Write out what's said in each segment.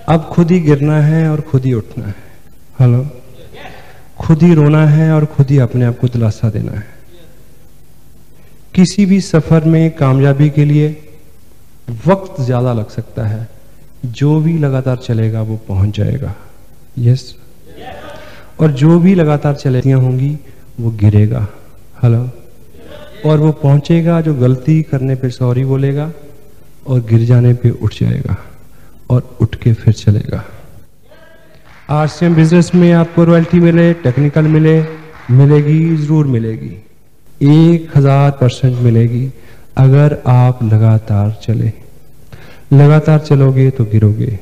अब खुद ही गिरना है और खुद ही उठना है। हेलो, खुद ही रोना है और खुद ही अपने आप को दिलासा देना है। किसी भी सफर में कामयाबी के लिए वक्त ज्यादा लग सकता है, जो भी लगातार चलेगा वो पहुंच जाएगा। यस। और जो भी लगातार चलेगियां होंगी वो गिरेगा। हेलो। और वो पहुंचेगा जो गलती करने पे सॉरी बोलेगा और गिर जाने पे उठ जाएगा और उठ के फिर चलेगा। आरसीएम बिजनेस में आपको रॉयल्टी मिले, टेक्निकल मिले, मिलेगी, जरूर मिलेगी, 1000% मिलेगी अगर आप लगातार चले। लगातार चलोगे तो गिरोगे,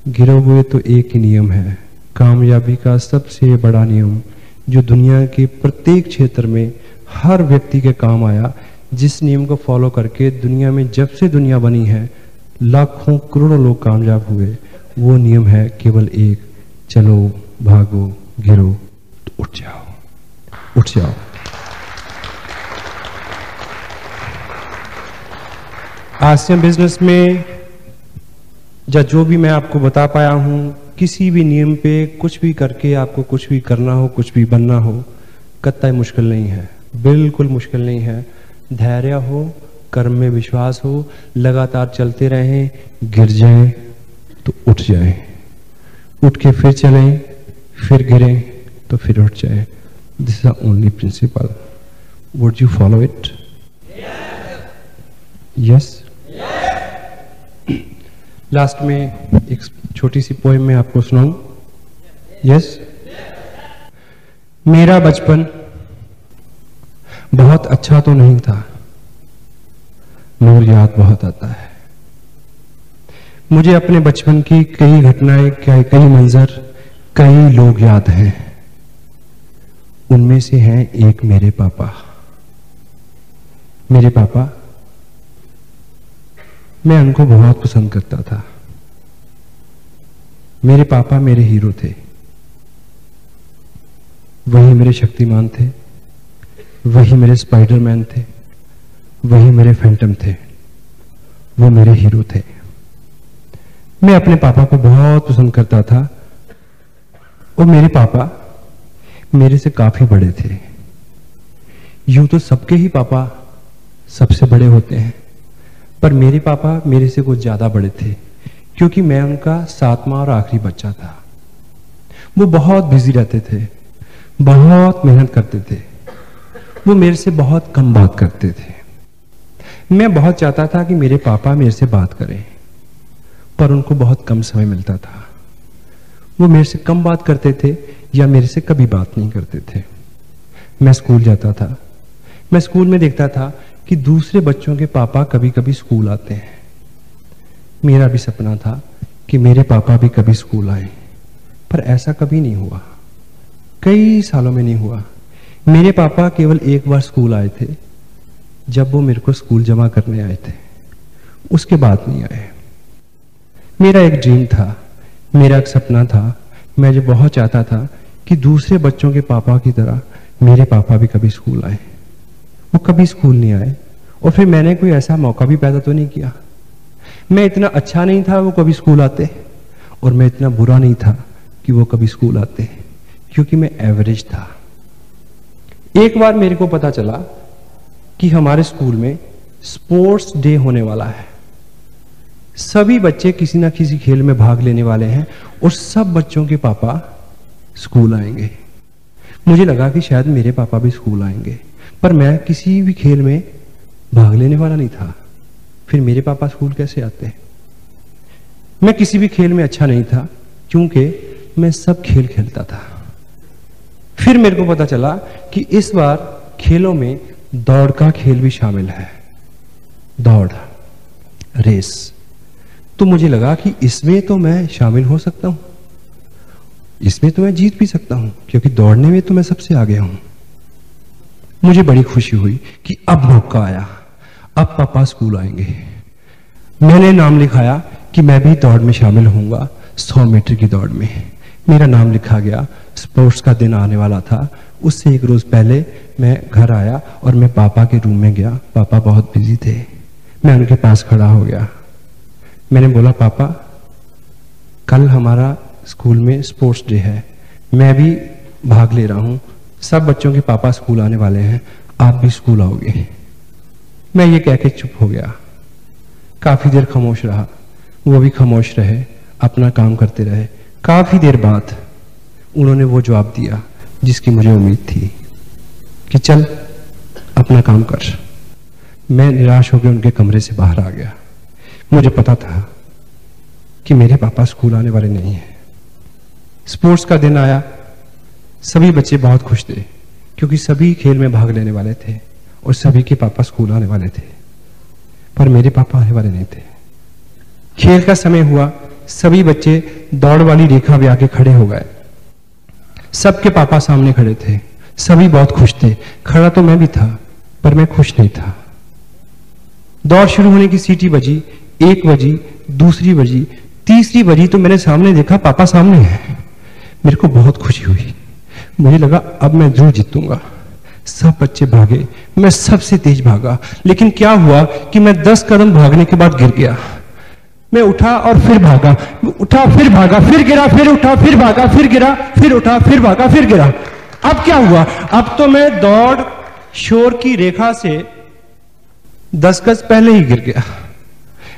गिरोगे तो एक ही नियम है कामयाबी का, सबसे बड़ा नियम जो दुनिया के प्रत्येक क्षेत्र में हर व्यक्ति के काम आया, जिस नियम को फॉलो करके दुनिया में जब से दुनिया बनी है लाखों करोड़ों लोग कामयाब हुए, वो नियम है केवल एक, चलो, भागो, गिरो तो उठ जाओ, उठ जाओ। आरसीएम बिजनेस में जो भी मैं आपको बता पाया हूं, किसी भी नियम पे कुछ भी करके आपको कुछ भी करना हो, कुछ भी बनना हो, कतई मुश्किल नहीं है, बिल्कुल मुश्किल नहीं है। धैर्य हो, कर्म में विश्वास हो, लगातार चलते रहें, गिर जाएं तो उठ जाएं, उठ के फिर चलें, फिर गिरें तो फिर उठ जाएं। This is the only principle. Would you follow it? Yes. Last में एक छोटी सी पोएम मैं आपको सुनाऊं। यस। मेरा बचपन बहुत अच्छा तो नहीं था, मगर याद बहुत आता है। मुझे अपने बचपन की कई घटनाएं, कई मंजर, कई लोग याद हैं। उनमें से हैं एक मेरे पापा। मेरे पापा, मैं उनको बहुत पसंद करता था। मेरे पापा मेरे हीरो थे, वही मेरे शक्तिमान थे, वही मेरे स्पाइडरमैन थे, वही मेरे फैंटम थे, वो मेरे हीरो थे। मैं अपने पापा को बहुत पसंद करता था और मेरे पापा मेरे से काफी बड़े थे। यूं तो सबके ही पापा सबसे बड़े होते हैं, पर मेरे पापा मेरे से कुछ ज्यादा बड़े थे, क्योंकि मैं उनका 7वां और आखिरी बच्चा था। वो बहुत बिजी रहते थे, बहुत मेहनत करते थे, वो मेरे से बहुत कम बात करते थे। मैं बहुत चाहता था कि मेरे पापा मेरे से बात करें, पर उनको बहुत कम समय मिलता था। वो मेरे से कम बात करते थे या मेरे से कभी बात नहीं करते थे। मैं स्कूल जाता था, मैं स्कूल में देखता था कि दूसरे बच्चों के पापा कभी कभी स्कूल आते हैं। मेरा भी सपना था कि मेरे पापा भी कभी स्कूल आए, पर ऐसा कभी नहीं हुआ, कई सालों में नहीं हुआ। मेरे पापा केवल एक बार स्कूल आए थे, जब वो मेरे को स्कूल जमा करने आए थे, उसके बाद नहीं आए। मेरा एक ड्रीम था, मेरा एक सपना था, मैं जो बहुत चाहता था कि दूसरे बच्चों के पापा की तरह मेरे पापा भी कभी स्कूल आए। वो कभी स्कूल नहीं आए, और फिर मैंने कोई ऐसा मौका भी पैदा तो नहीं किया। मैं इतना अच्छा नहीं था वो कभी स्कूल आते, और मैं इतना बुरा नहीं था कि वो कभी स्कूल आते, क्योंकि मैं एवरेज था। एक बार मेरे को पता चला कि हमारे स्कूल में स्पोर्ट्स डे होने वाला है। सभी बच्चे किसी ना किसी खेल में भाग लेने वाले हैं और सब बच्चों के पापा स्कूल आएंगे। मुझे लगा कि शायद मेरे पापा भी स्कूल आएंगे, पर मैं किसी भी खेल में भाग लेने वाला नहीं था। फिर मेरे पापा स्कूल कैसे आते? मैं किसी भी खेल में अच्छा नहीं था, क्योंकि मैं सब खेल खेलता था। फिर मेरे को पता चला कि इस बार खेलों में दौड़ का खेल भी शामिल है, दौड़, रेस। तो मुझे लगा कि इसमें तो मैं शामिल हो सकता हूं, इसमें तो मैं जीत भी सकता हूं, क्योंकि दौड़ने में तो मैं सबसे आगे हूं। मुझे बड़ी खुशी हुई कि अब मौका आया, अब पापा स्कूल आएंगे। मैंने नाम लिखाया कि मैं भी दौड़ में शामिल होऊंगा, 100 मीटर की दौड़ में। मेरा नाम लिखा गया। स्पोर्ट्स का दिन आने वाला था। उससे एक रोज पहले मैं घर आया और मैं पापा के रूम में गया। पापा बहुत बिजी थे। मैं उनके पास खड़ा हो गया। मैंने बोला, पापा कल हमारा स्कूल में स्पोर्ट्स डे है, मैं भी भाग ले रहा हूं। सब बच्चों के पापा स्कूल आने वाले हैं, आप भी स्कूल आओगे। मैं ये कह के चुप हो गया। काफी देर खामोश रहा, वो भी खामोश रहे, अपना काम करते रहे। काफी देर बाद उन्होंने वो जवाब दिया जिसकी मुझे उम्मीद थी कि चल अपना काम कर। मैं निराश होकर उनके कमरे से बाहर आ गया। मुझे पता था कि मेरे पापा स्कूल आने वाले नहीं हैं। स्पोर्ट्स का दिन आया, सभी बच्चे बहुत खुश थे क्योंकि सभी खेल में भाग लेने वाले थे और सभी के पापा स्कूल आने वाले थे, पर मेरे पापा आने वाले नहीं थे। खेल का समय हुआ, सभी बच्चे दौड़ वाली रेखा पे आके खड़े हो गए। सबके पापा सामने खड़े थे, सभी बहुत खुश थे। खड़ा तो मैं भी था, पर मैं खुश नहीं था। दौड़ शुरू होने की सीटी बजी, 1 बजी, दूसरी बजी, तीसरी बजी तो मैंने सामने देखा पापा सामने हैं। मेरे को बहुत खुशी हुई। मुझे लगा अब मैं जरूर जीतूंगा। सब बच्चे भागे, मैं सबसे तेज भागा, लेकिन क्या हुआ कि मैं 10 कदम भागने के बाद गिर गया। मैं उठा और फिर भागा, उठा फिर भागा, फिर गिरा, फिर उठा, फिर भागा, फिर गिरा, फिर उठा, फिर भागा, फिर गिरा। अब क्या हुआ? अब तो मैं दौड़ शोर की रेखा से 10 गज पहले ही गिर गया।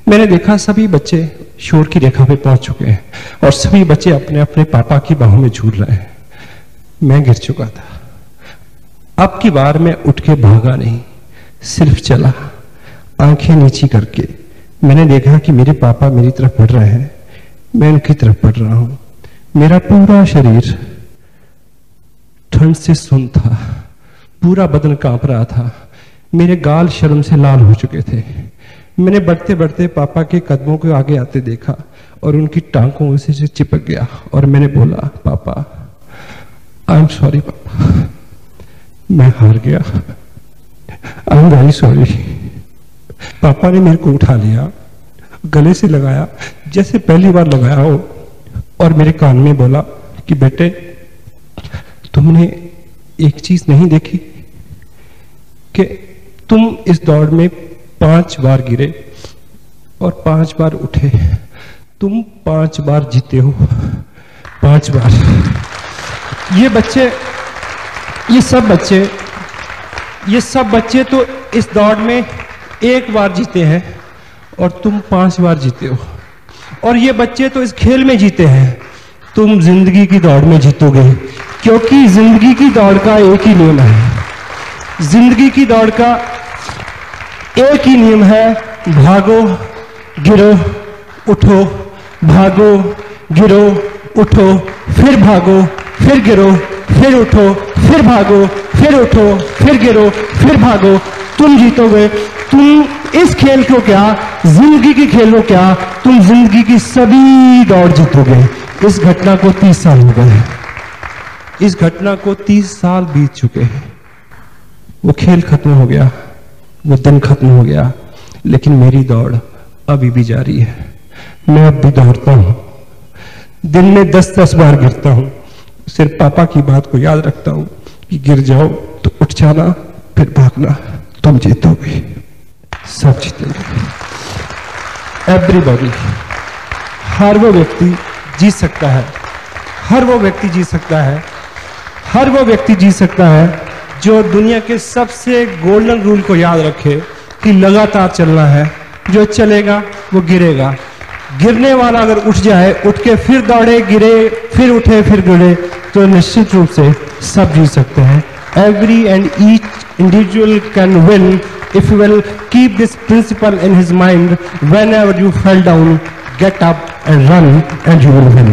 मैंने देखा सभी बच्चे शोर की रेखा पे पहुंच चुके हैं और सभी बच्चे अपने अपने पापा की बाहों में झूल रहे हैं। मैं गिर चुका था। अब की बार मैं उठ के भागा नहीं, सिर्फ चला, आंखें नीची करके। मैंने देखा कि मेरे पापा मेरी तरफ बढ़ रहे हैं, मैं उनकी तरफ बढ़ रहा हूं। मेरा पूरा शरीर ठंड से सुन्न था, पूरा बदन कांप रहा था, मेरे गाल शर्म से लाल हो चुके थे। मैंने बढ़ते बढ़ते पापा के कदमों को आगे आते देखा और उनकी टांगों से चिपक गया और मैंने बोला, पापा आई एम सॉरी पापा, मैं हार गया, आई एम वेरी सॉरी। पापा ने मेरे को उठा लिया, गले से लगाया जैसे पहली बार लगाया हो और मेरे कान में बोला कि बेटे तुमने एक चीज नहीं देखी कि तुम इस दौड़ में 5 बार गिरे और 5 बार उठे, तुम 5 बार जीते हो, 5 बार। ये सब बच्चे तो इस दौड़ में 1 बार जीते हैं और तुम 5 बार जीते हो। और ये बच्चे तो इस खेल में जीते हैं, तुम जिंदगी की दौड़ में जीतोगे, क्योंकि जिंदगी की दौड़ का एक ही नियम है। जिंदगी की दौड़ का एक ही नियम है, भागो गिरो उठो, भागो गिरो उठो, फिर भागो, फिर गिरो, फिर उठो, फिर भागो, फिर उठो, फिर गिरो, फिर भागो। तुम जीतोगे। तुम इस खेल को क्या, जिंदगी की खेल को क्या, तुम जिंदगी की सभी दौड़ जीतोगे। इस घटना को 30 साल हो गए, इस घटना को 30 साल बीत चुके हैं। वो खेल खत्म हो गया, वो दिन खत्म हो गया, लेकिन मेरी दौड़ अभी भी जारी है। मैं अब भी दौड़ता हूं, दिन में 10-10 बार गिरता हूं। सिर्फ पापा की बात को याद रखता हूं कि गिर जाओ तो उठ जाना, फिर भागना, तुम जीतोगे, सब जीतेंगे। एवरीबॉडी, हर वो व्यक्ति जीत सकता है, हर वो व्यक्ति जीत सकता है, हर वो व्यक्ति जीत सकता है जो दुनिया के सबसे गोल्डन रूल को याद रखे कि लगातार चलना है। जो चलेगा वो गिरेगा। गिरने वाला अगर उठ जाए, उठ के फिर दौड़े, गिरे, फिर उठे, फिर गिरे, तो निश्चित रूप से सब जीत सकते हैं। Every and each individual can win if you will keep this principle in his mind. Whenever you fall down, get up and run and you will win.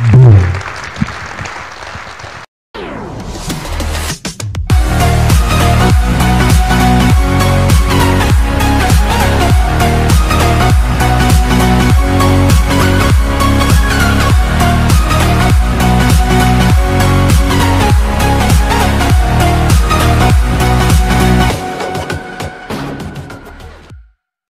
Boom.